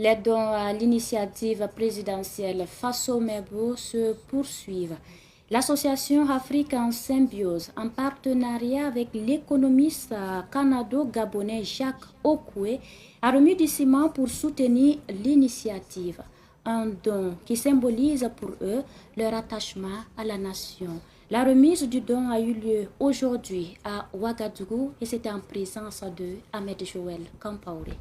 Les dons à l'initiative présidentielle FASO-MEBO se poursuivent. L'association Afrique en Symbiose, en partenariat avec l'économiste canado-gabonais Jacques Okwe, a remis du ciment pour soutenir l'initiative. Un don qui symbolise pour eux leur attachement à la nation. La remise du don a eu lieu aujourd'hui à Ouagadougou et c'était en présence de Ahmed Joël Kampaoré.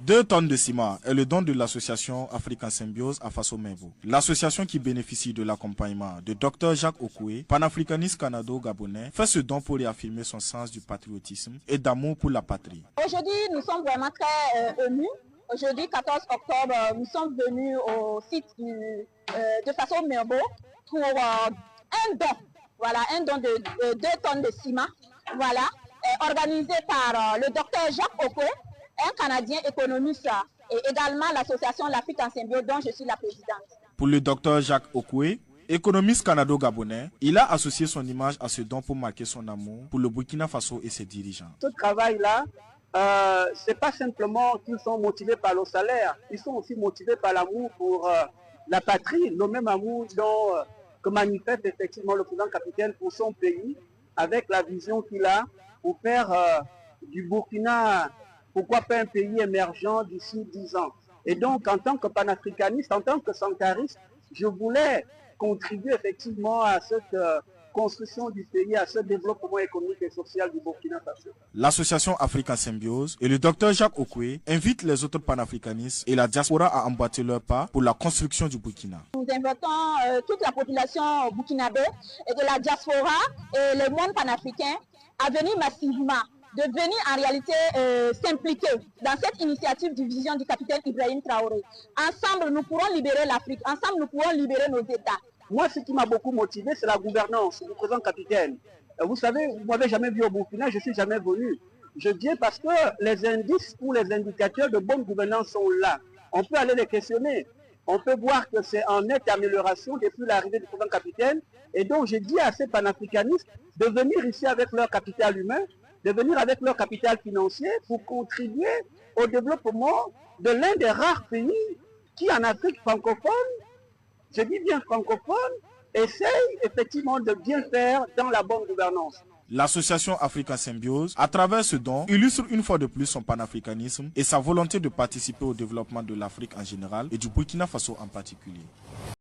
2 tonnes de ciment est le don de l'association Afrique en Symbiose à FASO-MEBO. L'association qui bénéficie de l'accompagnement de Dr Jacques Okwe, panafricaniste canado-gabonais, fait ce don pour réaffirmer son sens du patriotisme et d'amour pour la patrie. Aujourd'hui, nous sommes vraiment très émus. Aujourd'hui, 14 octobre, nous sommes venus au site de FASO-MEBO pour un don. Voilà, un don de 2 tonnes de ciment. Voilà, organisé par le docteur Jacques Okwe, un Canadien économiste, et également l'association L'Afrique en Symbiose dont je suis la présidente. Pour le docteur Jacques Okwe, économiste canado-gabonais, il a associé son image à ce don pour marquer son amour pour le Burkina Faso et ses dirigeants. Ce travail-là, ce n'est pas simplement qu'ils sont motivés par le salaire, ils sont aussi motivés par l'amour pour la patrie, le même amour que manifeste effectivement le président capitaine pour son pays, avec la vision qu'il a pour faire du Burkina, pourquoi pas un pays émergent d'ici 10 ans. Et donc, en tant que panafricaniste, en tant que sankariste, je voulais contribuer effectivement à cette construction du pays, à ce développement économique et social du Burkina Faso. L'association Afrique en Symbiose et le docteur Jacques Okwe invitent les autres panafricanistes et la diaspora à emboîter leur pas pour la construction du Burkina. Nous invitons toute la population burkinabé et de la diaspora et le monde panafricain à venir massivement, de venir en réalité s'impliquer dans cette initiative de vision du capitaine Ibrahim Traoré. Ensemble, nous pourrons libérer l'Afrique. Ensemble, nous pourrons libérer nos États. Moi, ce qui m'a beaucoup motivé, c'est la gouvernance du président capitaine. Vous savez, vous ne m'avez jamais vu au Burkina, je ne suis jamais venu. Je viens parce que les indices ou les indicateurs de bonne gouvernance sont là. On peut aller les questionner. On peut voir que c'est en nette amélioration depuis l'arrivée du président capitaine. Et donc, j'ai dit à ces panafricanistes de venir ici avec leur capital humain, de venir avec leur capital financier pour contribuer au développement de l'un des rares pays qui, en Afrique francophone, je dis bien francophone, essaye effectivement de bien faire dans la bonne gouvernance. L'association Afrique en Symbiose, à travers ce don, illustre une fois de plus son panafricanisme et sa volonté de participer au développement de l'Afrique en général et du Burkina Faso en particulier.